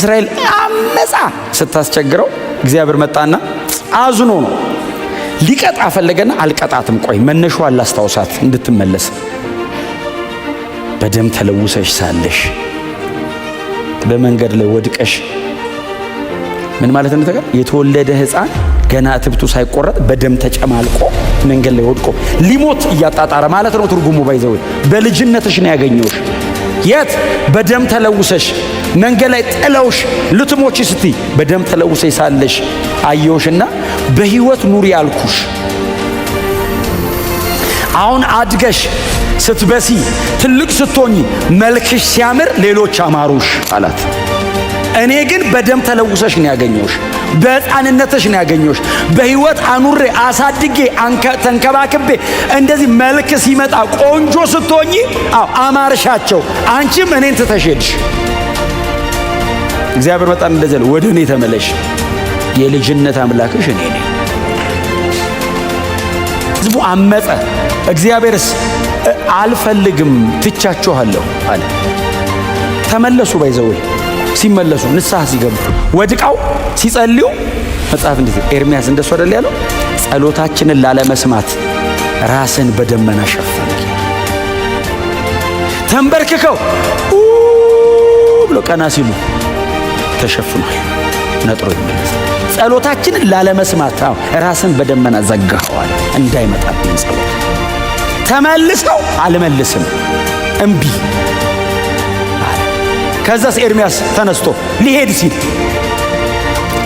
እስራኤል አመጻ ስታስቸግረው እግዚአብሔር መጣና አዝኖ ነው ሊቀጣ ፈለገና አልቀጣትም። ቆይ መነሻዋን ላስታውሳት እንድትመለስ። በደም ተለውሰሽ ሳለሽ በመንገድ ላይ ወድቀሽ ምን ማለት ነው? ተገር የተወለደ ሕፃን ገና እትብቱ ሳይቆረጥ በደም ተጨማልቆ መንገድ ላይ ወድቆ ሊሞት እያጣጣረ ማለት ነው ትርጉሙ። ባይዘው በልጅነትሽ ነው ያገኘውሽ። የት? በደም ተለውሰሽ መንገድ ላይ ጥለውሽ ልትሞቺ ስትይ በደም ተለውሰሽ ሳለሽ አየውሽና በህይወት ኑሪ ያልኩሽ። አሁን አድገሽ ስትበሲ ትልቅ ስትሆኚ መልክሽ ሲያምር ሌሎች አማሩሽ አላት። እኔ ግን በደም ተለውሰሽ ነው ያገኘውሽ፣ በሕፃንነትሽ ነው ያገኘውሽ። በህይወት አኑሬ አሳድጌ ተንከባክቤ እንደዚህ መልክ ሲመጣ ቆንጆ ስትሆኚ አማርሻቸው፣ አንቺም እኔን ትተሽልሽ። እግዚአብሔር በጣም እንደዚህ ወደ እኔ ተመለሽ፣ የልጅነት አምላክሽ እኔ ነኝ። ህዝቡ አመፀ። እግዚአብሔርስ አልፈልግም ትቻችኋለሁ አለ። ተመለሱ። ባይዘው ሲመለሱ ንስሐ ሲገቡ ወድቀው ሲጸልዩ መጽሐፍ እንዴት ኤርሚያስ እንደሱ አይደል ያለው? ጸሎታችንን ላለመስማት ራስን በደመና ሸፈንክ። ተንበርክከው ብሎ ቀና ሲሉ ተሸፍኗል፣ ነጥሮ ይመለስ። ጸሎታችንን ላለመስማት ራስን በደመና ዘጋኸዋል፣ እንዳይመጣብኝ ጸሎት። ተመልሰው አልመልስም እምቢ። ከዛስ ኤርሚያስ ተነስቶ ሊሄድ ሲል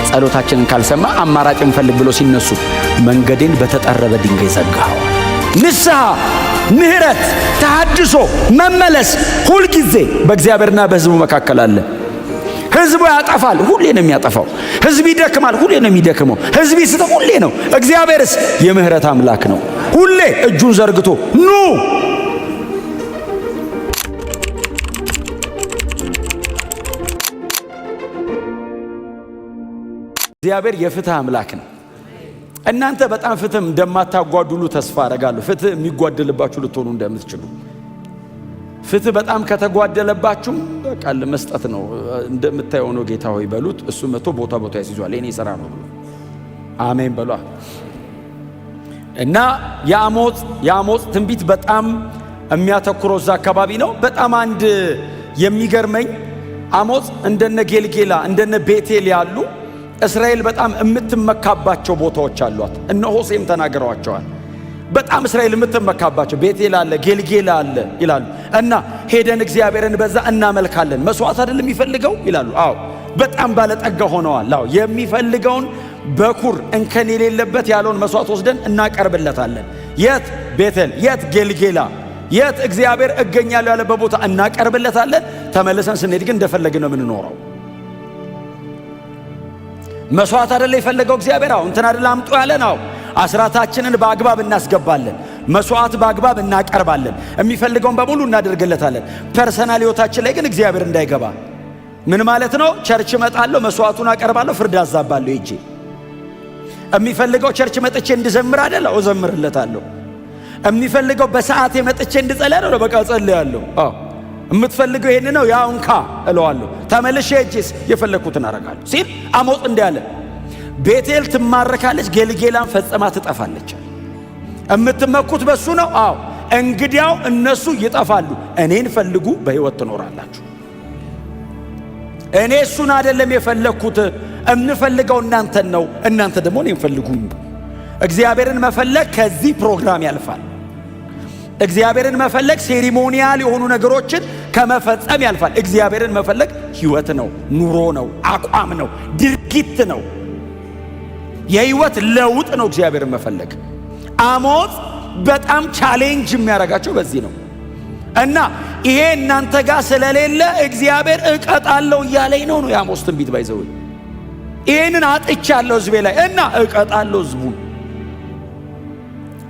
ጸሎታችንን ካልሰማ አማራጭ እንፈልግ ብሎ ሲነሱ መንገዴን በተጠረበ ድንጋይ ዘጋኸዋል። ንስሐ፣ ምህረት፣ ተሐድሶ፣ መመለስ ሁልጊዜ በእግዚአብሔርና በሕዝቡ መካከል አለ። ሕዝቡ ያጠፋል፣ ሁሌ ነው የሚያጠፋው። ሕዝብ ይደክማል፣ ሁሌ ነው የሚደክመው። ሕዝብ ይስታል፣ ሁሌ ነው። እግዚአብሔርስ የምህረት አምላክ ነው። ሁሌ እጁን ዘርግቶ ኑ። እግዚአብሔር የፍትህ አምላክ ነው። እናንተ በጣም ፍትህ እንደማታጓድሉ ተስፋ አደርጋለሁ። ፍትህ የሚጓደልባችሁ ልትሆኑ እንደምትችሉ። ፍትህ በጣም ከተጓደለባችሁ ቃል መስጠት ነው። እንደምታየው ነው። ጌታ ሆይ በሉት። እሱ መቶ ቦታ ያስይዟል። የኔ ሥራ ነው ብሎ አሜን በሏ። እና የአሞጽ ትንቢት በጣም የሚያተኩረው እዛ አካባቢ ነው። በጣም አንድ የሚገርመኝ አሞጽ እንደነ ጌልጌላ እንደነ ቤቴል ያሉ እስራኤል በጣም የምትመካባቸው ቦታዎች አሏት። እነ ሆሴም ተናግረዋቸዋል። በጣም እስራኤል የምትመካባቸው ቤቴል አለ፣ ጌልጌላ አለ ይላሉ። እና ሄደን እግዚአብሔርን በዛ እናመልካለን። መስዋዕት አይደለም የሚፈልገው ይላሉ። አዎ በጣም ባለጠጋ ሆነዋል። አዎ የሚፈልገውን በኩር እንከን የሌለበት ያለውን መስዋዕት ወስደን እናቀርብለታለን። የት? ቤቴል። የት? ጌልጌላ። የት? እግዚአብሔር እገኛለሁ ያለበት ቦታ እናቀርብለታለን። ተመልሰን ስንሄድ ግን እንደፈለግን ነው የምንኖረው። መስዋዕት አይደለ የፈለገው እግዚአብሔር። አዎ እንትን አይደለ አምጡ ያለን። አዎ አስራታችንን በአግባብ እናስገባለን። መስዋዕት በአግባብ እናቀርባለን። የሚፈልገውን በሙሉ እናደርግለታለን። ፐርሰናል ህይወታችን ላይ ግን እግዚአብሔር እንዳይገባ ምን ማለት ነው? ቸርች እመጣለሁ፣ መስዋዕቱን አቀርባለሁ፣ ፍርድ አዛባለሁ ሄጄ። የሚፈልገው ቸርች መጥቼ እንድዘምር አይደለ? እዘምርለታለሁ። የሚፈልገው በሰዓት መጥቼ እንድጸልያለሁ፣ በቃ ጸልያለሁ። አዎ የምትፈልገው ይሄን ነው፣ ያው እንካ እለዋለሁ። ተመልሼ ሄጄስ የፈለኩትን አረጋለሁ ሲል አሞጽ እንዲያለ ቤቴል ትማረካለች፣ ጌልጌላን ፈጽማ ትጠፋለች። የምትመኩት በሱ ነው። አዎ እንግዲያው እነሱ ይጠፋሉ፣ እኔን ፈልጉ፣ በህይወት ትኖራላችሁ። እኔ እሱን አይደለም የፈለኩት፣ እምፈልገው እናንተን ነው። እናንተ ደግሞ እኔን ፈልጉኝ። እግዚአብሔርን መፈለግ ከዚህ ፕሮግራም ያልፋል። እግዚአብሔርን መፈለግ ሴሪሞኒያል የሆኑ ነገሮችን ከመፈጸም ያልፋል። እግዚአብሔርን መፈለግ ህይወት ነው፣ ኑሮ ነው፣ አቋም ነው፣ ድርጊት ነው፣ የህይወት ለውጥ ነው። እግዚአብሔርን መፈለግ አሞጽ በጣም ቻሌንጅ የሚያደርጋቸው በዚህ ነው። እና ይሄ እናንተ ጋር ስለሌለ እግዚአብሔር እቀጣለሁ እያለኝ ነው የአሞጽ ትንቢት። ባይዘው ይሄንን አጥቻለሁ ህዝቤ ላይ እና እቀጣለሁ ህዝቡን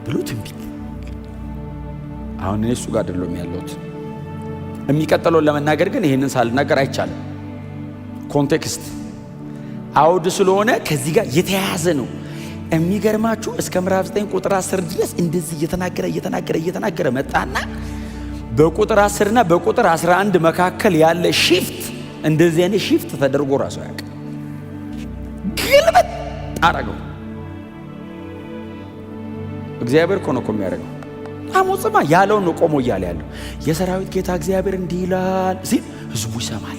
ብሎ ትንቢት። አሁን እሱ ጋር አይደለም ያለሁት። የሚቀጥለውን ለመናገር ግን ይሄንን ሳልናገር አይቻልም። ኮንቴክስት አውድ ስለሆነ ከዚህ ጋር የተያያዘ ነው። የሚገርማችሁ እስከ ምዕራፍ 9 ቁጥር 10 ድረስ እንደዚህ እየተናገረ መጣና በቁጥር 10 እና በቁጥር 11 መካከል ያለ ሺፍት እንደዚህ አይነት ሽፍት ተደርጎ ራሱ ያውቅ ግልበት አረገው። እግዚአብሔር እኮ ነው የሚያደርገው። አሞጽማ ያለውን ነው ቆሞ እያለ ያለው። የሰራዊት ጌታ እግዚአብሔር እንዲህ ይላል ሲል ህዝቡ ይሰማል።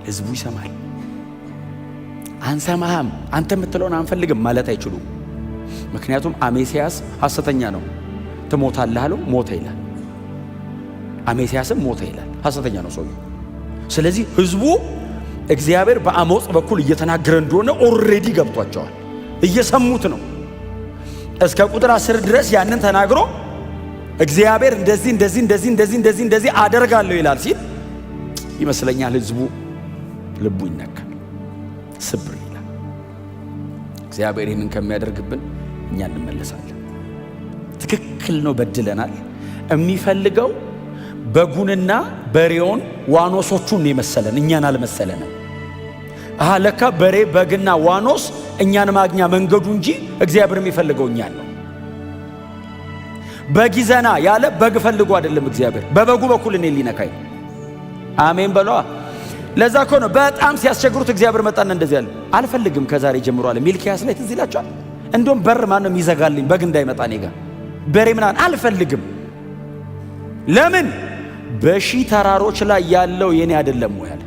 ህዝቡ ይሰማል። አንሰማህም፣ አንተ የምትለውን አንፈልግም ማለት አይችሉም። ምክንያቱም አሜሲያስ ሐሰተኛ ነው። ትሞታለህ አለው፣ ሞተ ይላል። አሜሲያስም ሞተ ይላል። ሐሰተኛ ነው ሰውየው። ስለዚህ ህዝቡ እግዚአብሔር በአሞጽ በኩል እየተናገረ እንደሆነ ኦልሬዲ ገብቷቸዋል። እየሰሙት ነው። እስከ ቁጥር 10 ድረስ ያንን ተናግሮ እግዚአብሔር እንደዚህ አደርጋለሁ ይላል ሲል ይመስለኛል ህዝቡ ልቡ ይነካል፣ ስብር ይላል። እግዚአብሔር ይህንን ከሚያደርግብን እኛ እንመለሳለን። ትክክል ነው፣ በድለናል። የሚፈልገው በጉንና በሬውን ዋኖሶቹን የመሰለን እኛን አልመሰለንም። ለካ በሬ በግና ዋኖስ እኛን ማግኛ መንገዱ እንጂ እግዚአብሔር የሚፈልገው እኛን ነው። በግ ይዘና ያለ በግ ፈልጎ አይደለም እግዚአብሔር፣ በበጉ በኩል እኔ ሊነካኝ። አሜን በለዋ። ለዛ እኮ ነው በጣም ሲያስቸግሩት እግዚአብሔር መጣና እንደዚህ ያለ አልፈልግም ከዛሬ ጀምሮ አለ። ሚልኪያስ ላይ ትዝ ይላችኋል። እንደውም በር ማንም ይዘጋልኝ በግ እንዳይመጣ እኔ ጋር በሬ ምናምን አልፈልግም። ለምን? በሺ ተራሮች ላይ ያለው የኔ አይደለም ወይ አለ።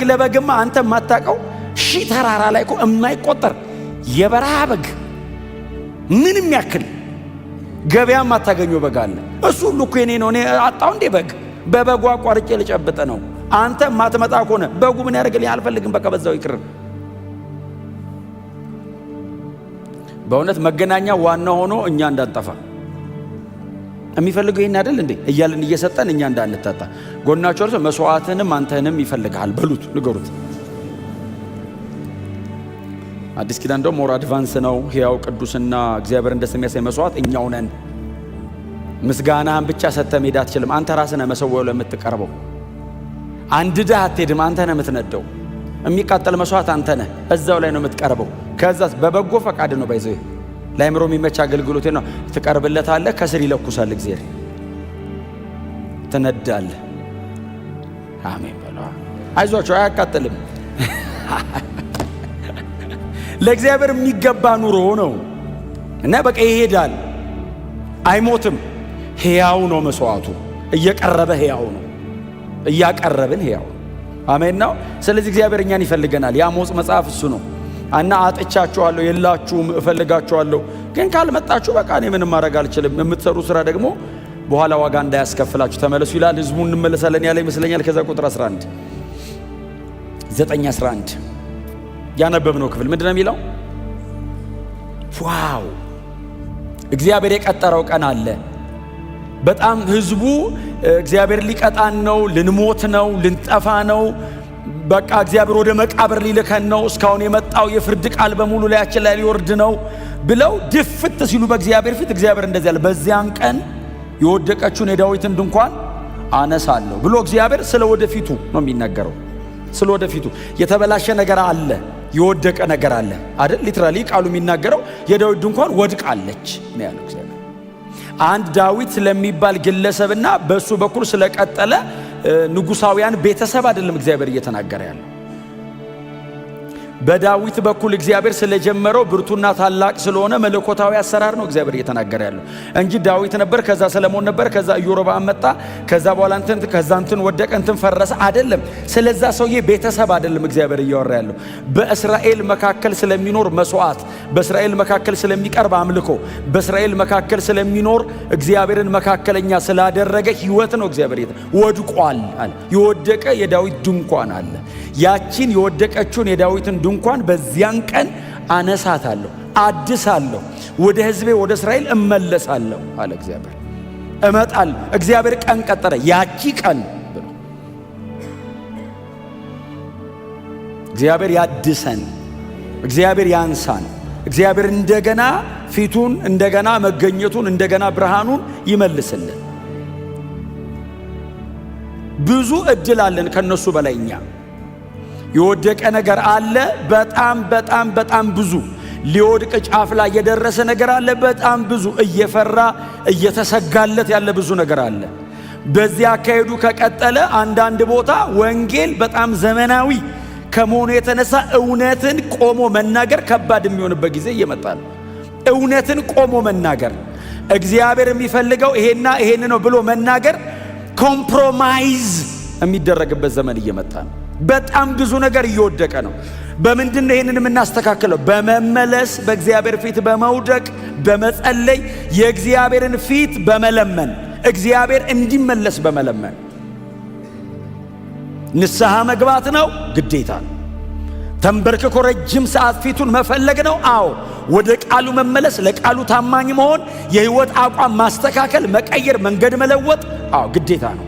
ለበግማ አንተ የማታውቀው ሺ ተራራ ላይ እኮ የማይቆጠር የበረሃ በግ ምንም ያክል ገበያ የማታገኘው በግ አለ። እሱ ሁሉ እኮ የኔ ነው። እኔ አጣው እንዴ በግ? በበጉ አቋርጬ ልጨብጥ ነው። አንተ ማትመጣ ከሆነ በጉ ምን ያደርግልኝ? አልፈልግም፣ በቃ በዛው ይቅር። በእውነት መገናኛ ዋና ሆኖ እኛ እንዳንጠፋ የሚፈልገው ይሄን አይደል እንዴ? እያልን እየሰጠን እኛ እንዳንጠጣ ጎናቸው እርሱ መስዋዕትንም አንተንም ይፈልጋል በሉት፣ ንገሩት። አዲስ ኪዳን ደግሞ ሞር አድቫንስ ነው። ሕያው ቅዱስና እግዚአብሔር ደስ የሚያሰኝ መስዋዕት እኛው ነን። ምስጋናህን ብቻ ሰጥተህ መሄድ አትችልም። አንተ ራስህ ነህ መሰዊያው ለምትቀርበው። አንድደህ አትሄድም፣ አንተ ነህ የምትነደው። የሚቃጠል መስዋዕት አንተ ነህ፣ እዛው ላይ ነው የምትቀርበው። ከዛስ በበጎ ፈቃድ ነው ባይዘው ለአእምሮ የሚመች አገልግሎት ነው። ትቀርብለታለህ፣ ከስር ይለኩሳል እግዚአብሔር፣ ትነዳለህ። አሜን በሉ። አይዟችሁ፣ አያቃጥልም። ለእግዚአብሔር የሚገባ ኑሮ ነው እና በቃ ይሄዳል፣ አይሞትም። ሕያው ነው መስዋዕቱ፣ እየቀረበ ሕያው ነው፣ እያቀረብን ሕያው። አሜን ነው። ስለዚህ እግዚአብሔር እኛን ይፈልገናል። የአሞጽ መጽሐፍ እሱ ነው። እና አጥቻችኋለሁ፣ የላችሁም፣ እፈልጋችኋለሁ፣ ግን ካልመጣችሁ በቃ እኔ ምንም ማድረግ አልችልም። የምትሰሩ ስራ ደግሞ በኋላ ዋጋ እንዳያስከፍላችሁ ተመለሱ ይላል። ህዝቡ እንመለሳለን ያለ ይመስለኛል። ከዛ ቁጥር 11 9:11 ያነበብነው ክፍል ምንድነው የሚለው? ዋው! እግዚአብሔር የቀጠረው ቀን አለ። በጣም ህዝቡ እግዚአብሔር ሊቀጣን ነው፣ ልንሞት ነው፣ ልንጠፋ ነው፣ በቃ እግዚአብሔር ወደ መቃብር ሊልከን ነው፣ እስካሁን የመጣው የፍርድ ቃል በሙሉ ላያችን ላይ ሊወርድ ነው ብለው ድፍት ሲሉ በእግዚአብሔር ፊት እግዚአብሔር እንደዚህ ያለ በዚያን ቀን የወደቀችውን የዳዊትን ድንኳን አነሳለሁ ብሎ እግዚአብሔር ስለ ወደፊቱ ነው የሚናገረው። ስለ ወደፊቱ የተበላሸ ነገር አለ፣ የወደቀ ነገር አለ አይደል? ሊትራሊ ቃሉ የሚናገረው የዳዊት ድንኳን ወድቃለች ነው ያለው እግዚአብሔር። አንድ ዳዊት ስለሚባል ግለሰብና በሱ በኩል ስለቀጠለ ንጉሳውያን ቤተሰብ አይደለም እግዚአብሔር እየተናገረ ያለው። በዳዊት በኩል እግዚአብሔር ስለጀመረው ብርቱና ታላቅ ስለሆነ መለኮታዊ አሰራር ነው እግዚአብሔር እየተናገረ ያለው እንጂ ዳዊት ነበር፣ ከዛ ሰለሞን ነበር፣ ከዛ ኢዮሮብዓም መጣ፣ ከዛ በኋላ እንትን ወደቀ፣ እንትን ፈረሰ አይደለም። ስለዛ ሰውዬ ቤተሰብ አይደለም እግዚአብሔር እያወራ ያለው። በእስራኤል መካከል ስለሚኖር መስዋዕት፣ በእስራኤል መካከል ስለሚቀርብ አምልኮ፣ በእስራኤል መካከል ስለሚኖር እግዚአብሔርን መካከለኛ ስላደረገ ሕይወት ነው እግዚአብሔር ወድቋል አለ። የወደቀ የዳዊት ድንኳን አለ። ያቺን የወደቀችውን የዳዊትን ድንኳን በዚያን ቀን አነሳታለሁ፣ አድሳለሁ፣ ወደ ሕዝቤ ወደ እስራኤል እመለሳለሁ አለ እግዚአብሔር። እመጣለሁ። እግዚአብሔር ቀን ቀጠረ። ያቺ ቀን ብሎ እግዚአብሔር ያድሰን፣ እግዚአብሔር ያንሳን፣ እግዚአብሔር እንደገና ፊቱን እንደገና መገኘቱን እንደገና ብርሃኑን ይመልስልን። ብዙ እድል አለን ከነሱ በላይኛ የወደቀ ነገር አለ። በጣም በጣም በጣም ብዙ ሊወድቅ ጫፍ ላይ የደረሰ ነገር አለ። በጣም ብዙ እየፈራ እየተሰጋለት ያለ ብዙ ነገር አለ። በዚህ አካሄዱ ከቀጠለ አንዳንድ ቦታ ወንጌል በጣም ዘመናዊ ከመሆኑ የተነሳ እውነትን ቆሞ መናገር ከባድ የሚሆንበት ጊዜ እየመጣ ነው። እውነትን ቆሞ መናገር እግዚአብሔር የሚፈልገው ይሄና ይሄን ነው ብሎ መናገር ኮምፕሮማይዝ የሚደረግበት ዘመን እየመጣ ነው። በጣም ብዙ ነገር እየወደቀ ነው። በምንድን ነው ይሄንን የምናስተካክለው? በመመለስ፣ በእግዚአብሔር ፊት በመውደቅ፣ በመጸለይ፣ የእግዚአብሔርን ፊት በመለመን፣ እግዚአብሔር እንዲመለስ በመለመን። ንስሐ መግባት ነው ግዴታ ነው። ተንበርክኮ ረጅም ሰዓት ፊቱን መፈለግ ነው። አዎ ወደ ቃሉ መመለስ፣ ለቃሉ ታማኝ መሆን፣ የህይወት አቋም ማስተካከል፣ መቀየር፣ መንገድ መለወጥ አዎ ግዴታ ነው።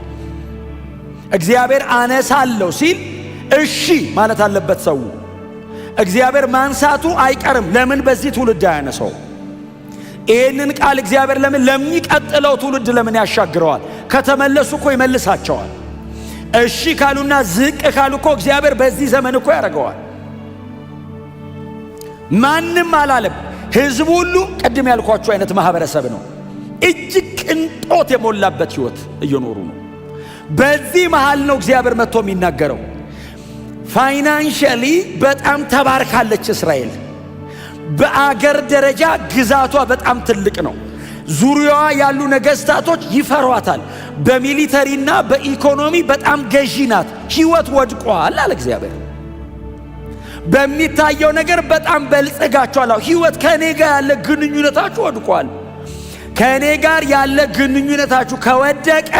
እግዚአብሔር አነሳለሁ ሲል እሺ ማለት አለበት ሰው። እግዚአብሔር ማንሳቱ አይቀርም። ለምን በዚህ ትውልድ አያነሳው? ይህንን ቃል እግዚአብሔር ለምን ለሚቀጥለው ትውልድ ለምን ያሻግረዋል? ከተመለሱ እኮ ይመልሳቸዋል። እሺ ካሉና ዝቅ ካሉ እኮ እግዚአብሔር በዚህ ዘመን እኮ ያደርገዋል። ማንም አላለም። ህዝብ ሁሉ ቅድም ያልኳቸው አይነት ማህበረሰብ ነው። እጅግ ቅንጦት የሞላበት ህይወት እየኖሩ ነው። በዚህ መሃል ነው እግዚአብሔር መጥቶ የሚናገረው። ፋይናንሻሊ በጣም ተባርካለች እስራኤል። በአገር ደረጃ ግዛቷ በጣም ትልቅ ነው። ዙሪያዋ ያሉ ነገስታቶች ይፈሯታል። በሚሊተሪና በኢኮኖሚ በጣም ገዢ ናት። ህይወት ወድቋል አለ እግዚአብሔር። በሚታየው ነገር በጣም በልጽጋችኋል። ህይወት ከኔ ጋር ያለ ግንኙነታችሁ ወድቋል። ከኔ ጋር ያለ ግንኙነታችሁ ከወደቀ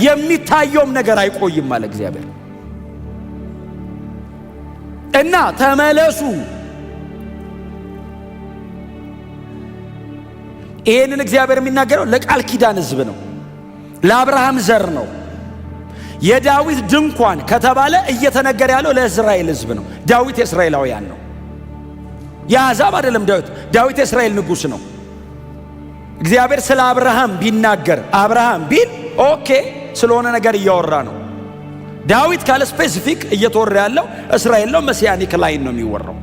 የሚታየውም ነገር አይቆይም አለ እግዚአብሔር። እና ተመለሱ። ይሄንን እግዚአብሔር የሚናገረው ለቃል ኪዳን ህዝብ ነው፣ ለአብርሃም ዘር ነው። የዳዊት ድንኳን ከተባለ እየተነገረ ያለው ለእስራኤል ህዝብ ነው። ዳዊት የእስራኤላውያን ነው፣ የአሕዛብ አይደለም። ዳዊት የእስራኤል ንጉሥ ነው። እግዚአብሔር ስለ አብርሃም ቢናገር አብርሃም ቢል ኦኬ ስለሆነ ነገር እያወራ ነው። ዳዊት ካለ ስፔሲፊክ እየተወራ ያለው እስራኤል ነው። መሲያኒክ ላይን ነው የሚወራው።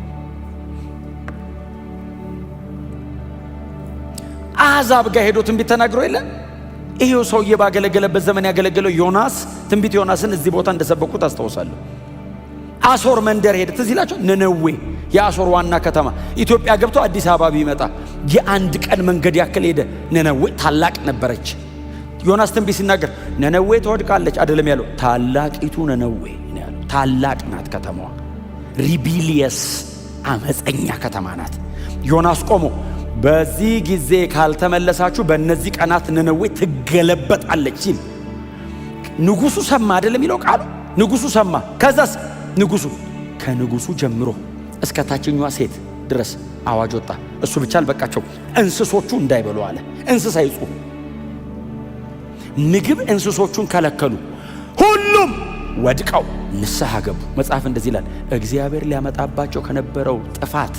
አሕዛብ ጋር ሄዶ ትንቢት ተናግሮ የለ። ይሄው ሰውዬ ባገለገለበት ዘመን ያገለገለው ዮናስ ትንቢት ዮናስን እዚህ ቦታ እንደሰበኩት አስታውሳለሁ። አሶር መንደር ሄደ። ትዝ ይላችሁ? ነነዌ የአሶር ዋና ከተማ ኢትዮጵያ ገብቶ አዲስ አበባ ቢመጣ የአንድ ቀን መንገድ ያክል ሄደ። ነነዌ ታላቅ ነበረች። ዮናስ ትንቢት ሲናገር ነነዌ ትወድቃለች አይደለም ያለው፣ ታላቂቱ ነነዌ ነው ያለው። ታላቅ ናት ከተማዋ። ሪቢሊየስ አመፀኛ ከተማ ናት። ዮናስ ቆሞ በዚህ ጊዜ ካልተመለሳችሁ በእነዚህ ቀናት ነነዌ ትገለበጣለች ሲል ንጉሱ ሰማ አይደለም የሚለው ቃሉ። ንጉሱ ሰማ። ከዛስ ንጉሱ ከንጉሱ ጀምሮ እስከ ታችኛዋ ሴት ድረስ አዋጅ ወጣ። እሱ ብቻ አልበቃቸው፣ እንስሶቹ እንዳይበሉ አለ። እንስሳ ይጹ ምግብ እንስሶቹን ከለከሉ። ሁሉም ወድቀው ንስሐ ገቡ። መጽሐፍ እንደዚህ ይላል፣ እግዚአብሔር ሊያመጣባቸው ከነበረው ጥፋት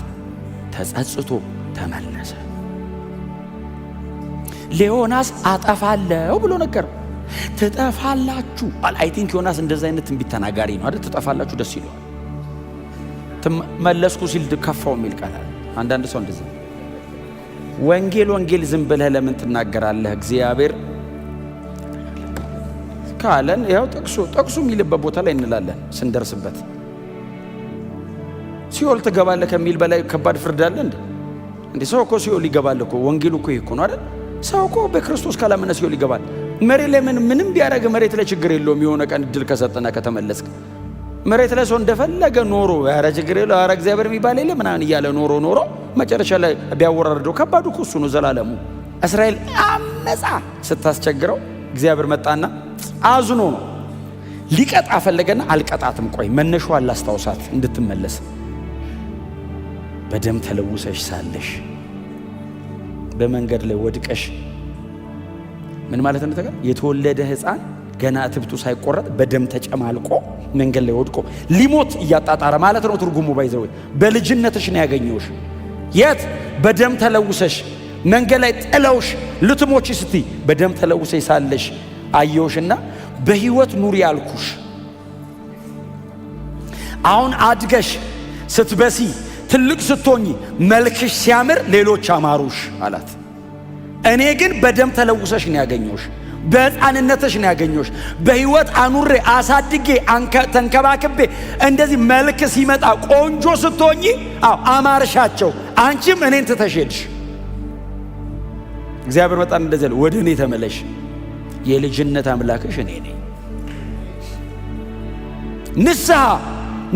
ተጸጽቶ ተመለሰ። ለዮናስ አጠፋለሁ ብሎ ነገረው። ትጠፋላችሁ አለ። አይ ቲንክ ዮናስ እንደዛ አይነት ትንቢት ተናጋሪ ነው አይደል? ትጠፋላችሁ ደስ ይለዋል። መለስኩ ሲል ከፋው የሚል ቃል አለ። አንዳንድ ሰው እንደዛ ወንጌል ዝም ብለህ ለምን ትናገራለህ? እግዚአብሔር ካለን ያው ጠቅሱ የሚልበት ቦታ ላይ እንላለን ስንደርስበት። ሲኦል ትገባለህ ከሚል በላይ ከባድ ፍርድ አለ እንዴ? ሰው እኮ ሲኦል ይገባል እኮ። ወንጌሉ እኮ ይሄ እኮ ነው አይደል? ሰው እኮ በክርስቶስ ካላመነ ሲኦል ይገባል። መሬት ላይ ምንም ቢያደርግ መሬት ላይ ችግር የለውም። የሆነ ቀን እድል ከሰጠና ከተመለስክ መሬት ላይ ሰው እንደፈለገ ኖሮ ኧረ ችግር የለው ኧረ እግዚአብሔር የሚባል የለ ምናምን እያለ ኖሮ መጨረሻ ላይ ቢያወራርደው ከባዱ እኮ እሱ ነው ዘላለሙ። እስራኤል አመፃ ስታስቸግረው እግዚአብሔር መጣና አዝኖ ነው ሊቀጣ ፈለገና አልቀጣትም። ቆይ መነሻዋን ላስታውሳት እንድትመለስ። በደም ተለውሰሽ ሳለሽ በመንገድ ላይ ወድቀሽ ምን ማለት ነው? ተገር የተወለደ ሕፃን ገና እትብቱ ሳይቆረጥ በደም ተጨማልቆ መንገድ ላይ ወድቆ ሊሞት እያጣጣረ ማለት ነው ትርጉሙ። ባይዘው በልጅነትሽ ነው ያገኘውሽ። የት? በደም ተለውሰሽ መንገድ ላይ ጥለውሽ ልትሞቺ ስትይ በደም ተለውሰሽ ሳለሽ አየውሽና በህይወት ኑሪ ያልኩሽ። አሁን አድገሽ ስትበሲ ትልቅ ስትሆኚ መልክሽ ሲያምር ሌሎች አማሩሽ አላት። እኔ ግን በደም ተለውሰሽ ነው ያገኘውሽ። በሕፃንነትሽ ነው ያገኘሁሽ። በሕይወት አኑሬ አሳድጌ ተንከባክቤ እንደዚህ መልክ ሲመጣ ቆንጆ ስትሆኚ አማርሻቸው፣ አንቺም እኔን ትተሽ ሄድሽ። እግዚአብሔር በጣም እንደዚህ ያለ ወደ እኔ ተመለሽ፣ የልጅነት አምላክሽ እኔ ነኝ። ንስሐ፣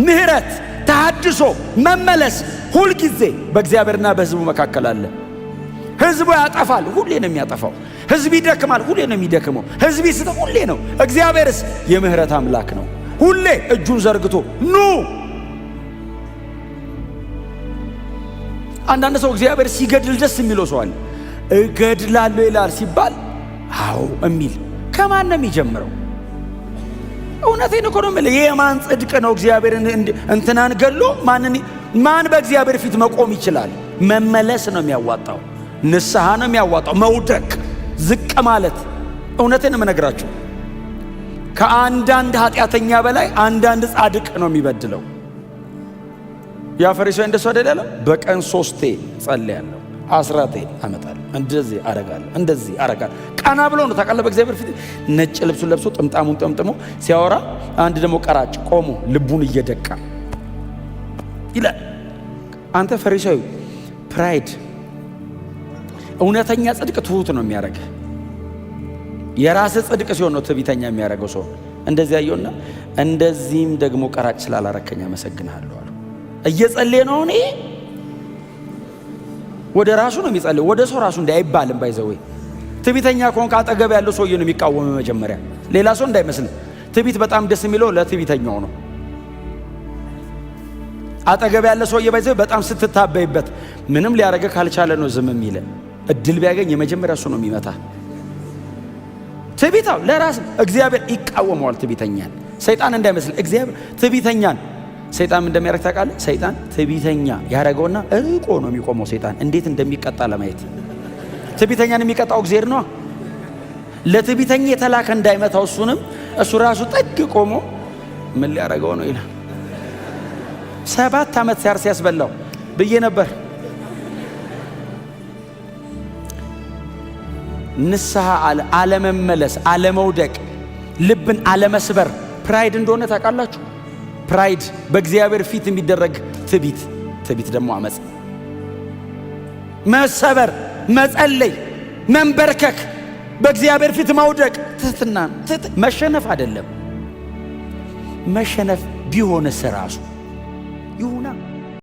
ምህረት፣ ተሐድሶ፣ መመለስ ሁልጊዜ በእግዚአብሔርና በሕዝቡ መካከል አለ። ሕዝቡ ያጠፋል፣ ሁሌ ነው የሚያጠፋው። ሕዝብ ይደክማል፣ ሁሌ ነው የሚደክመው። ሕዝብ ይስት፣ ሁሌ ነው። እግዚአብሔርስ የምህረት አምላክ ነው። ሁሌ እጁን ዘርግቶ ኑ። አንዳንድ ሰው እግዚአብሔር ሲገድል ደስ የሚለው ሰው አለ። እገድላለሁ ይላል ሲባል አዎ የሚል ከማን ነው የሚጀምረው? እውነቴን እኮ ነው የምልህ። የማን ጽድቅ ነው እግዚአብሔርን እንትናን ገድሎ ማን በእግዚአብሔር ፊት መቆም ይችላል? መመለስ ነው የሚያዋጣው። ንስሐ ነው የሚያዋጣው። መውደቅ፣ ዝቅ ማለት። እውነቴን የምነግራችሁ ከአንዳንድ ኃጢአተኛ በላይ አንዳንድ ጻድቅ ነው የሚበድለው። ያ ፈሪሳዊ እንደሱ አይደለ? በቀን 3 ጸልያለሁ፣ 10 አመጣለሁ፣ እንደዚህ አረጋለሁ፣ እንደዚህ አረጋለሁ። ቀና ብሎ ነው ታውቃለህ። በእግዚአብሔር ፊት ነጭ ልብሱን ለብሶ ጥምጣሙን ጠምጥሞ ሲያወራ፣ አንድ ደግሞ ቀራጭ ቆሞ ልቡን እየደቃ ይላል። አንተ ፈሪሳዊ ፕራይድ፣ እውነተኛ ጽድቅ ትሁት ነው የሚያደርግ። የራስ ጽድቅ ሲሆን ነው ትዕቢተኛ የሚያደርገው ሰው። እንደዚህ ያየውና እንደዚህም ደግሞ ቀራጭ ስላላረከኝ አመሰግንሃለሁ አለ። እየጸለየ ነው። እኔ ወደ ራሱ ነው የሚጸልየው፣ ወደ ሰው ራሱ እንዳይባልም ባይዘው። ትዕቢተኛ ከሆንክ አጠገብ ያለው ሰውዬ ነው የሚቃወም መጀመሪያ፣ ሌላ ሰው እንዳይመስል። ትዕቢት በጣም ደስ የሚለው ለትዕቢተኛው ነው። አጠገብ ያለ ሰውዬ ባይዘው በጣም ስትታበይበት ምንም ሊያረገ ካልቻለ ነው ዝም የሚል። እድል ቢያገኝ የመጀመሪያ እሱ ነው የሚመታ። ትዕቢታው ለራስ እግዚአብሔር ይቃወመዋል ትዕቢተኛን። ሰይጣን እንዳይመስል እግዚአብሔር ትዕቢተኛን ሰይጣን እንደሚያረግ ታውቃለህ? ሰይጣን ትዕቢተኛ ያረገውና ርቆ ነው የሚቆመው። ሰይጣን እንዴት እንደሚቀጣ ለማየት። ትዕቢተኛን የሚቀጣው እግዚአብሔር ነው። ለትዕቢተኛ የተላከ እንዳይመታው እሱንም እሱ ራሱ ጠግ ቆሞ ምን ሊያረገው ነው ይላል። 7 ዓመት ሲያርስ ያስበላው ብዬ ነበር። ንስሐ አለመመለስ፣ አለመውደቅ፣ ልብን አለመስበር ፕራይድ እንደሆነ ታውቃላችሁ? ፕራይድ በእግዚአብሔር ፊት የሚደረግ ትዕቢት፣ ትዕቢት ደግሞ አመጽ። መሰበር፣ መጸለይ፣ መንበርከክ፣ በእግዚአብሔር ፊት መውደቅ ትህትና። መሸነፍ አይደለም። መሸነፍ ቢሆንስ ራሱ ይሁና።